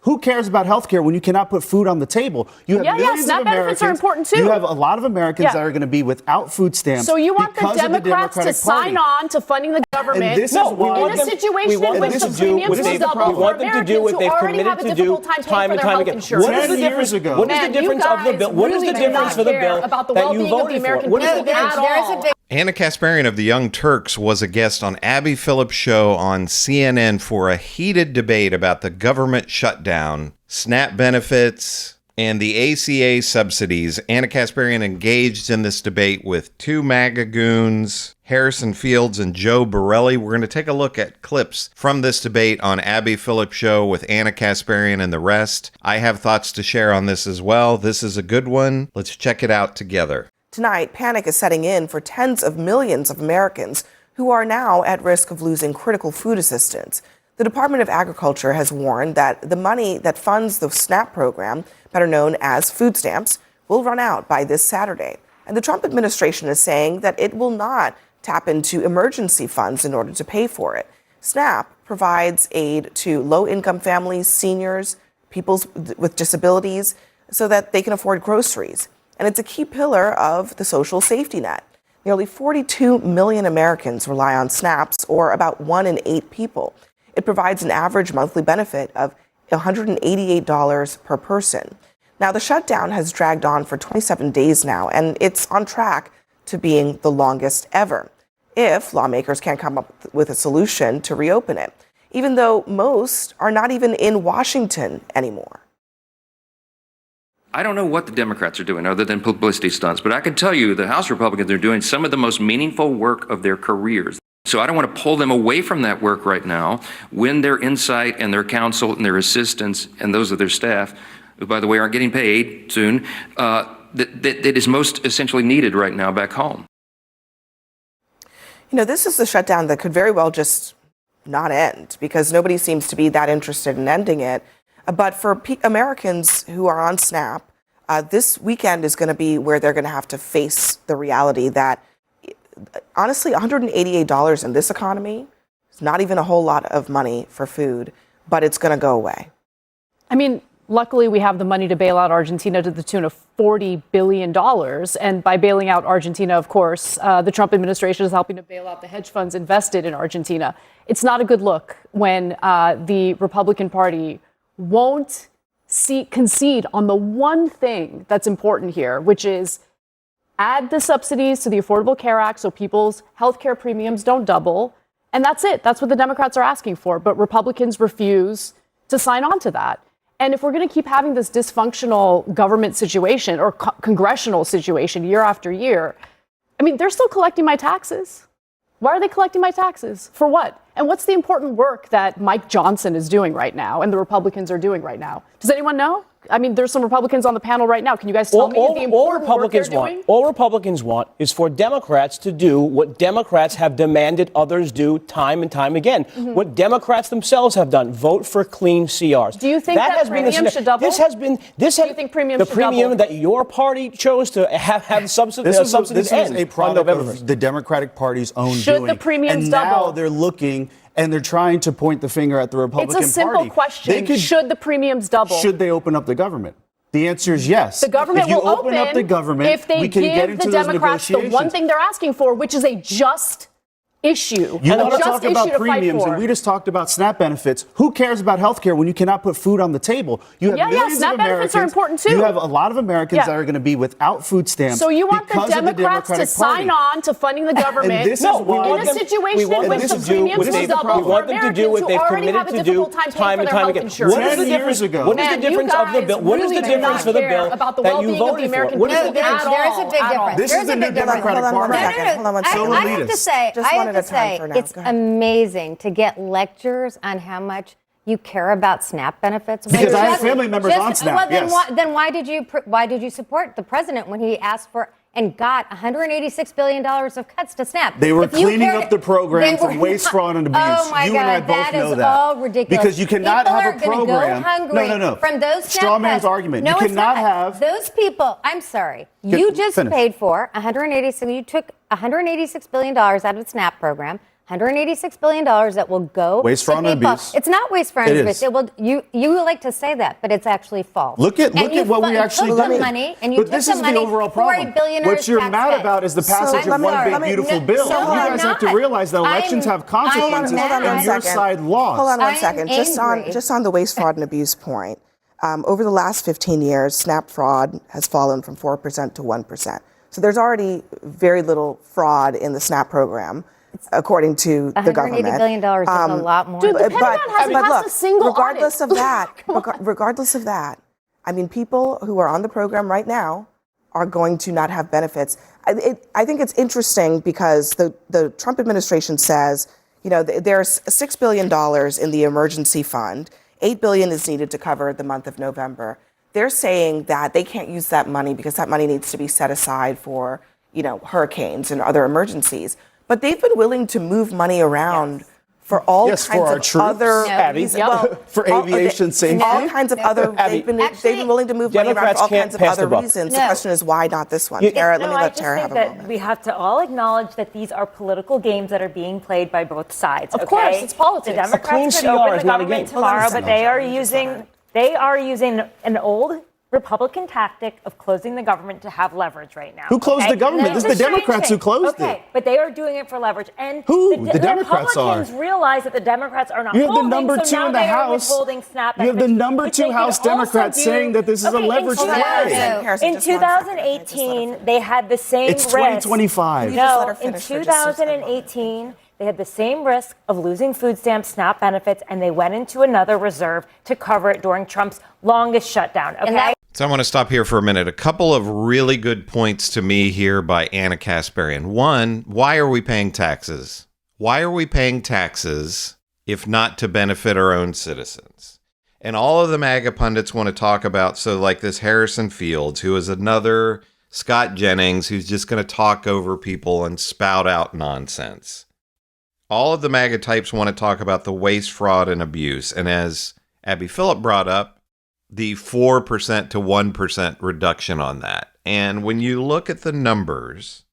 Who cares about health care when you cannot put food on the table? You have millions SNAP of Americans. benefits are important too. You have a lot of Americans that are going to be without food stamps. So you want the Democrats to sign Party. on to funding the government And this is why in a situation in which the premiums will double for Americans who already have a difficult time paying for their health insurance. What is the difference? What is the difference of the bill? What is the difference for the bill that you voted for? What is the difference? Anna Kasparian of the Young Turks was a guest on Abby Phillip's show on CNN for a heated debate about the government shutdown, SNAP benefits, and the ACA subsidies. Anna Kasparian engaged in this debate with two MAGA goons, Harrison Fields and Joe Borelli. We're going to take a look at clips from this debate on Abby Phillip's show with Anna Kasparian and the rest. I have thoughts to share on this as well. This is a good one. Let's check it out together. Tonight, panic is setting in for tens of millions of Americans who are now at risk of losing critical food assistance. The Department of Agriculture has warned that the money that funds the SNAP program, better known as food stamps, will run out by this Saturday. And the Trump administration is saying that it will not tap into emergency funds in order to pay for it. SNAP provides aid to low-income families, seniors, people with disabilities, so that they can afford groceries. And it's a key pillar of the social safety net. Nearly 42 million Americans rely on SNAPs, or about 1 in 8 people. It provides an average monthly benefit of $188 per person. Now, the shutdown has dragged on for 27 days now, and it's on track to being the longest ever, if lawmakers can't come up with a solution to reopen it, even though most are not even in Washington anymore. I don't know what the Democrats are doing other than publicity stunts, but I can tell you the House Republicans are doing some of the most meaningful work of their careers. So I don't want to pull them away from that work right now when their insight and their counsel and their assistants and those of their staff, who, by the way, aren't getting paid soon, that is most essentially needed right now back home. You know, this is the shutdown that could very well just not end because nobody seems to be that interested in ending it. But for Americans who are on SNAP, this weekend is going to be where they're going to have to face the reality that, honestly, $188 in this economy is not even a whole lot of money for food, but it's going to go away. I mean, luckily, we have the money to bail out Argentina to the tune of $40 billion. And by bailing out Argentina, of course, the Trump administration is helping to bail out the hedge funds invested in Argentina. It's not a good look when the Republican Party won't concede on the one thing that's important here, which is add the subsidies to the Affordable Care Act so people's health care premiums don't double. And that's it. That's what the Democrats are asking for. But Republicans refuse to sign on to that. And if we're going to keep having this dysfunctional government situation or congressional situation year after year, I mean, they're still collecting my taxes. Why are they collecting my taxes? For what? And what's the important work that Mike Johnson is doing right now and the Republicans are doing right now? Does anyone know? I mean, there's some Republicans on the panel right now. Can you guys tell me the important work they're doing? All Republicans want is for Democrats to do what Democrats have demanded others do time and time again. Mm-hmm. What Democrats themselves have done: vote for clean CRs. Do you think that premium should double? Do you think premium should double? The premium that your party chose to have subsidies end. This is a product of the Democratic Party's own doing. Should the premiums double? And now they're looking and they're trying to point the finger at the Republican Party. It's a simple question. Should the premiums double? Should they open up the government? The answer is yes. The government will open up the government if they we can get give into the those Democrats the one thing they're asking for, which is a just issue. You want to talk about premiums, and we just talked about SNAP benefits. Who cares about health care when you cannot put food on the table? You have millions SNAP of Americans. benefits are important too. You have a lot of Americans that are going to be without food stamps. So you want the Democrats to sign on to funding the government in a situation in which the premiums will double for Americans who already have a difficult time paying for their health insurance. What is the difference? What is the difference of the bill? What is the difference for the bill that you voted for? What is the difference? There is a big difference. This is the new Democratic Party. I have to say, it's amazing to get lectures on how much you care about SNAP benefits. Because I have family members on SNAP. Then why did you support the president when he asked for and got $186 billion of cuts to SNAP? They were cleaning up the program from waste, fraud, and abuse. Oh my you and I God, both that know is that. all ridiculous. Because you cannot people have a program. Go hungry No. From those SNAP straw man's cuts. argument. No, you cannot have those people. I'm sorry. You just paid for 186. You took $186 billion out of the SNAP program. $186 billion that will go waste, to fraud, and people. abuse. It's not waste, fraud, and It abuse. is. It will. You like to say that, but it's actually false. Look at what we actually took did. the money, and you but took this the is money the overall for a problem. billionaire's What you're tax mad cut. about is the passage of one big beautiful bill. no, You guys have to not. realize that elections have consequences, Hold on one and your second. side lost. Hold on one I'm second. angry. Just on the waste, fraud, and abuse point. Over the last 15 years, SNAP fraud has fallen from 4% to 1%. So there's already very little fraud in the SNAP program, according to the government. $180 billion is a lot more. Dude, the Pentagon hasn't passed a single regardless audit. regardless of that, I mean, people who are on the program right now are going to not have benefits. I think it's interesting because the Trump administration says, there's $6 billion in the emergency fund. $8 billion is needed to cover the month of November. They're saying that they can't use that money because that money needs to be set aside for, hurricanes and other emergencies. But they've been willing to move money around for all kinds for our of troops. other Abby. reasons. Well, For aviation safety. all kinds of other. Abby, They've been willing to move money around Democrats for all can't kinds of pass the other buck. reasons. No. The question is, why not this one? You- Tara, let me I let just Tara think have a that moment. we have to all acknowledge that these are political games that are being played by both sides. Of course, it's politics. The A clean Democrats could CR open is the not a government game. tomorrow, Hold on a but they are second. using an old Republican tactic of closing the government to have leverage right now. Who closed the government? And This it's is the a strange Democrats who thing. closed okay, it. but they are doing it for leverage. And Who? The the Democrats Republicans are. realize that the Democrats are not You have the holding, number so two now in the they are House. withholding SNAP You have the benefits, number which two they could House also Democrats do- saying that this is a Okay, in leverage Hold on, play. Harrison. In Just one second. 2018, they had the same It's risk. 2025. You just let No, her in finish for just a second. 2018, they had the same risk of losing food stamps, SNAP benefits, and they went into another reserve to cover it during Trump's longest shutdown. Okay. that- So I want to stop here for a minute. A couple of really good points to me here by Anna Kasparian. One, why are we paying taxes? Why are we paying taxes if not to benefit our own citizens? And all of the MAGA pundits want to talk about, so like this Harrison Fields, who is another Scott Jennings, who's just going to talk over people and spout out nonsense. All of the MAGA types want to talk about the waste, fraud, and abuse. And as Abby Phillip brought up, the 4% to 1% reduction on that. And when you look at the numbers,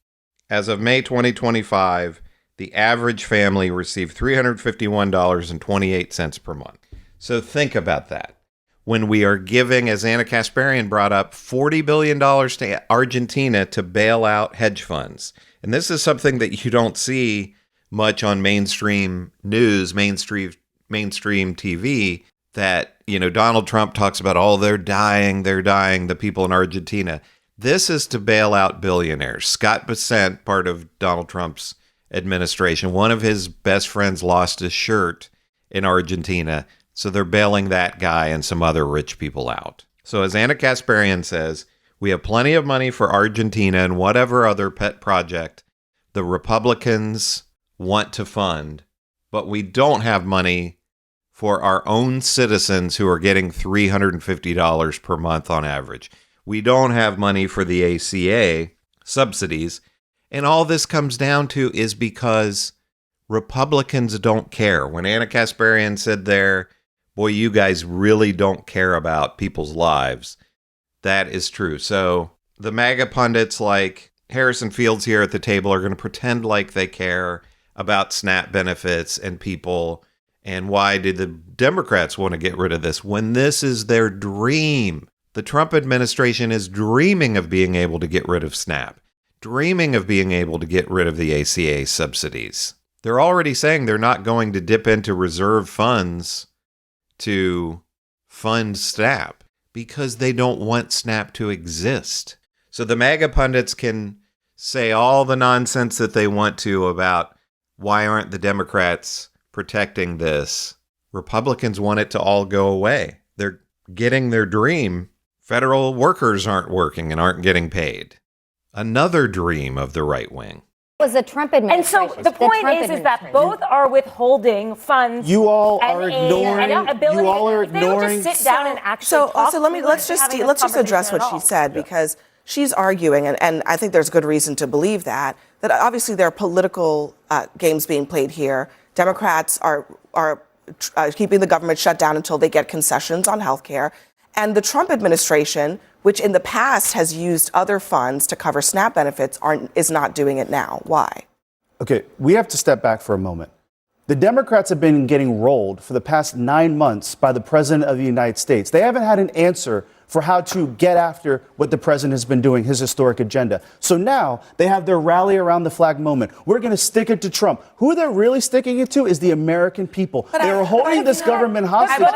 as of May 2025, the average family received $351.28 per month. So think about that. When we are giving, as Anna Kasparian brought up, $40 billion to Argentina to bail out hedge funds. And this is something that you don't see much on mainstream news, mainstream TV, that, Donald Trump talks about, oh, they're dying, the people in Argentina. This is to bail out billionaires. Scott Bessent, part of Donald Trump's administration, one of his best friends lost his shirt in Argentina. So they're bailing that guy and some other rich people out. So as Anna Kasparian says, we have plenty of money for Argentina and whatever other pet project the Republicans want to fund, but we don't have money for our own citizens who are getting $350 per month on average. We don't have money for the ACA subsidies. And all this comes down to is because Republicans don't care. When Anna Kasparian said there, boy, you guys really don't care about people's lives, that is true. So the MAGA pundits like Harrison Fields here at the table are going to pretend like they care about SNAP benefits and people. And why did the Democrats want to get rid of this when this is their dream? The Trump administration is dreaming of being able to get rid of SNAP, dreaming of being able to get rid of the ACA subsidies. They're already saying they're not going to dip into reserve funds to fund SNAP because they don't want SNAP to exist. So the MAGA pundits can say all the nonsense that they want to about why aren't the Democrats protecting this. Republicans want it to all go away. They're getting their dream. Federal workers aren't working and aren't getting paid. Another dream of the right wing. Was the Trump And administration. so the point is that both are withholding funds. You all and are aid ignoring. and ability. You all are If they would ignoring. just sit down and actually talk, So we let's wouldn't be having just this address what conversation she at said, because she's arguing, and I think there's good reason to believe that obviously there are political games being played here. Democrats are keeping the government shut down until they get concessions on health care. And the Trump administration, which in the past has used other funds to cover SNAP benefits, is not doing it now. Why? Okay, we have to step back for a moment. The Democrats have been getting rolled for the past 9 months by the President of the United States. They haven't had an answer for how to get after what the president has been doing, his historic agenda. So now they have their rally around the flag moment. We're going to stick it to Trump. Who they're really sticking it to is the American people. They're holding this government hostage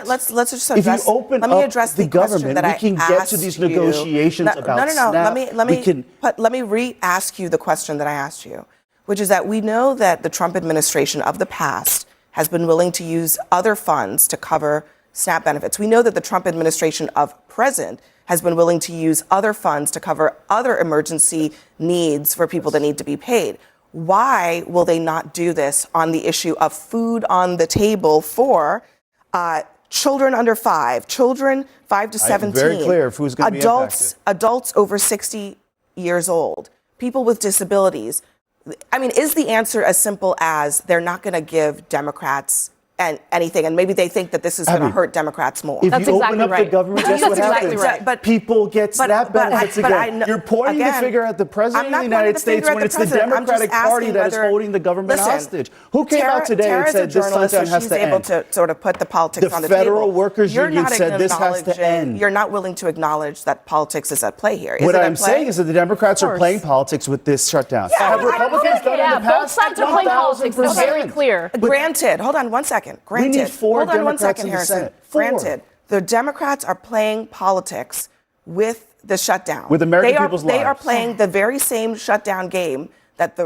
let's just address. If you open let me up address the government, we can get to these negotiations about SNAP. Let me re-ask you the question that I asked you, which is that we know that the Trump administration of the past has been willing to use other funds to cover SNAP benefits. We know that the Trump administration of present has been willing to use other funds to cover other emergency needs for people that need to be paid. Why will they not do this on the issue of food on the table for children under 5, children 5 to 17, very clear who's going to be impacted. Adults over 60 years old, people with disabilities? I mean, is the answer as simple as they're not going to give Democrats anything, and maybe they think that this is going to hurt Democrats more? If you open up the government, guess what happens? But people get SNAP benefits again. You're pointing the finger at the President of the United States when it's the Democratic Party that is holding the government hostage. Who came out today and said this shutdown has to end? Able to sort of put the politics on the table. The Federal Workers Union said this has to end. You're not willing to acknowledge that politics is at play here. What I'm saying is that the Democrats are playing politics with this shutdown. Have Republicans done it in the past? Both sides are playing politics. That's very clear. Granted, hold on one second. Granted. We need 4 Hold on one Democrats second, in the Harrison. Senate. 4. Granted, the Democrats are playing politics with the shutdown. With American people's lives. They are playing the very same shutdown game that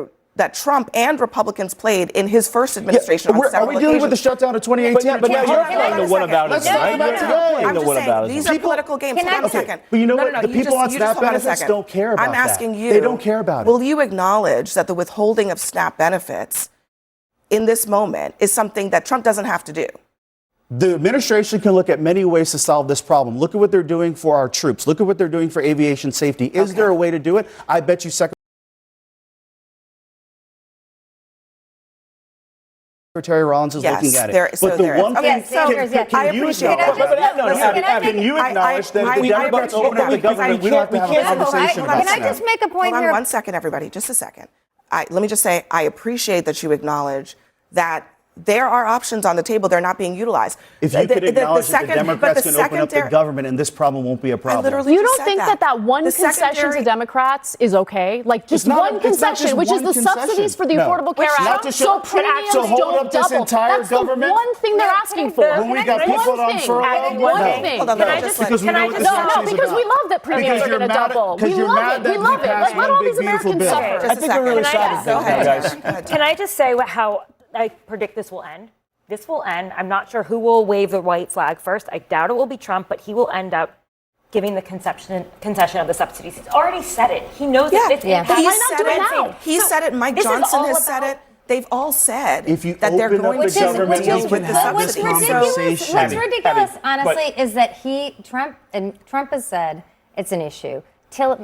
Trump and Republicans played in his first administration. Are we dealing with the shutdown of 2018? But now you're playing the whataboutism, right? I'm just saying, these are political games. Hold on a second. But you know what? The people on SNAP benefits don't care about that. I'm asking you. They don't care about it. Will you acknowledge that the withholding of SNAP benefits in this moment is something that Trump doesn't have to do? The administration can look at many ways to solve this problem. Look at what they're doing for our troops. Look at what they're doing for aviation safety. Is there a way to do it? I bet you Secretary Rollins is looking at it. But the one thing, can you acknowledge that if the Democrats open up the government, we don't have to have a conversation about Can I just make a point here? Hold on 1 second, everybody. Just a second. Let me just say, I appreciate that you acknowledge that there are options on the table. They're not being utilized. If you could acknowledge that the Democrats can open up the government and this problem won't be a problem. You don't think that one concession to Democrats is okay? Like just one concession, which is the subsidies for the Affordable Care Act, so premiums don't double. That's the one thing they're asking for. When we got people on furlough, because we love that premiums are going to double. We love it. Let all these Americans suffer. I think we're really sad. Can I just say how I predict this will end? This will end. I'm not sure who will wave the white flag first. I doubt it will be Trump, but he will end up giving the concession of the subsidies. He's already said it. He knows that it's impacting. He said it. Mike Johnson has said it. They've all said that they're going to deal with the subsidies. What's ridiculous, honestly, is that Trump has said it's an issue.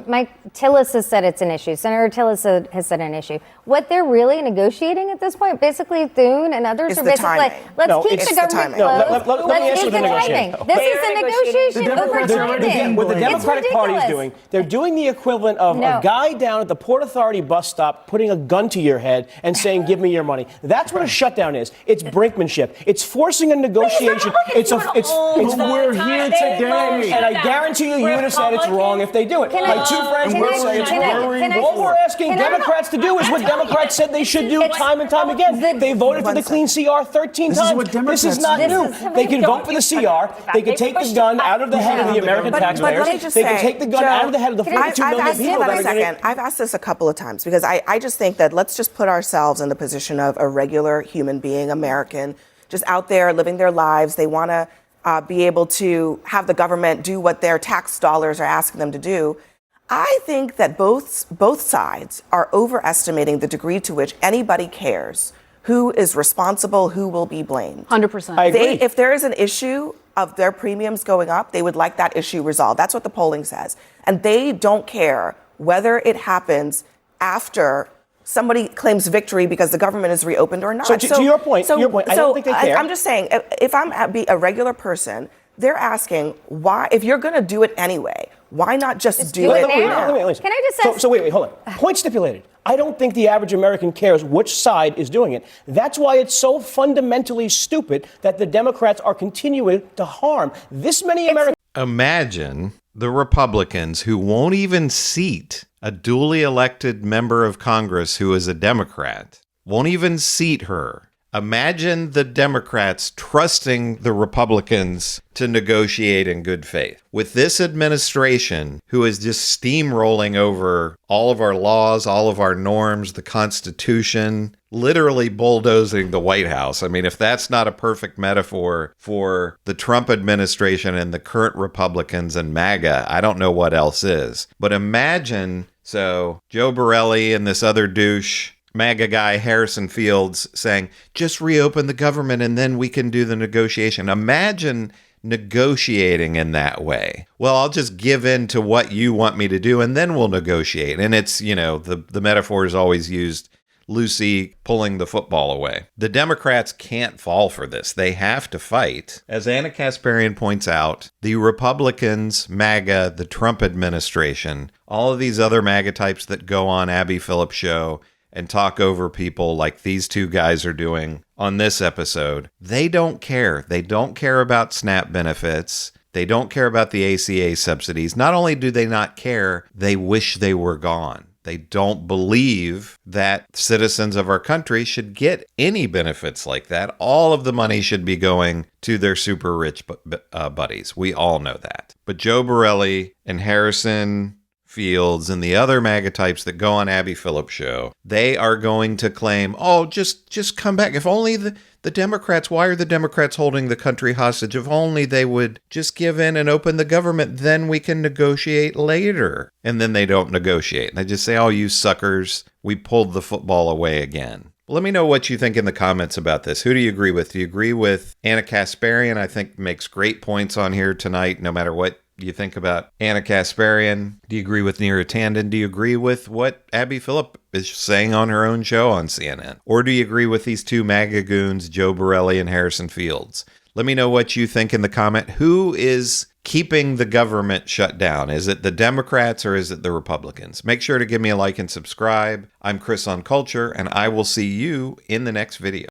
Mike Tillis has said it's an issue. Senator Tillis has said an issue. What they're really negotiating at this point, basically Thune and others are basically like, let's keep the government closed. Let's keep the timing. This is a negotiation over timing. What the Democratic Party is doing, they're doing the equivalent of a guy down at the Port Authority bus stop putting a gun to your head and saying, give me your money. That's what a shutdown is. It's brinkmanship. It's forcing a negotiation. We're here today. And I guarantee you would have said it's wrong if they do it. My two friends will say it's wrong. All we're asking Democrats to do is what Democrats said they should do time and time again. They voted for the clean CR 13 times. This is not new. They can vote for the CR. They can take the gun out of the head of the American taxpayers. They can take the gun out of the head of the 42 million people that are getting... I've asked this a couple of times because I just think that let's just put ourselves in the position of a regular human being, American, just out there living their lives. They want to be able to have the government do what their tax dollars are asking them to do. I think that both sides are overestimating the degree to which anybody cares who is responsible, who will be blamed. 100%. I agree. If there is an issue of their premiums going up, they would like that issue resolved. That's what the polling says. And they don't care whether it happens after somebody claims victory because the government is reopened or not. So to your point, I don't think they care. I'm just saying, if I'm a regular person, they're asking why, if you're going to do it anyway, why not just do it now? Can I just ask? So wait, hold on. Point stipulated. I don't think the average American cares which side is doing it. That's why it's so fundamentally stupid that the Democrats are continuing to harm this many Americans. Imagine the Republicans who won't even seat a duly elected member of Congress who is a Democrat, won't even seat her. Imagine the Democrats trusting the Republicans to negotiate in good faith. With this administration, who is just steamrolling over all of our laws, all of our norms, the Constitution, literally bulldozing the White House. I mean, if that's not a perfect metaphor for the Trump administration and the current Republicans and MAGA, I don't know what else is. But imagine, so Joe Borelli and this other douche, MAGA guy Harrison Fields, saying, just reopen the government and then we can do the negotiation. Imagine negotiating in that way. Well, I'll just give in to what you want me to do and then we'll negotiate. And it's, the metaphor is always used, Lucy pulling the football away. The Democrats can't fall for this. They have to fight. As Anna Kasparian points out, the Republicans, MAGA, the Trump administration, all of these other MAGA types that go on Abby Phillip show and talk over people like these two guys are doing on this episode, they don't care. They don't care about SNAP benefits. They don't care about the ACA subsidies. Not only do they not care, they wish they were gone. They don't believe that citizens of our country should get any benefits like that. All of the money should be going to their super rich buddies. We all know that. But Joe Borelli and Harrison Fields and the other MAGA types that go on Abby Phillip show, they are going to claim, oh, just come back. If only the Democrats, why are the Democrats holding the country hostage? If only they would just give in and open the government, then we can negotiate later. And then they don't negotiate. And they just say, oh, you suckers, we pulled the football away again. Let me know what you think in the comments about this. Who do you agree with? Do you agree with Anna Kasparian? I think makes great points on here tonight, no matter what you think about Anna Kasparian. Do you agree with Neera Tanden? Do you agree with what Abby Phillip is saying on her own show on CNN? Or do you agree with these two MAGA goons, Joe Borelli and Harrison Fields? Let me know what you think in the comment. Who is keeping the government shut down? Is it the Democrats or is it the Republicans? Make sure to give me a like and subscribe. I'm Chris on Culture, and I will see you in the next video.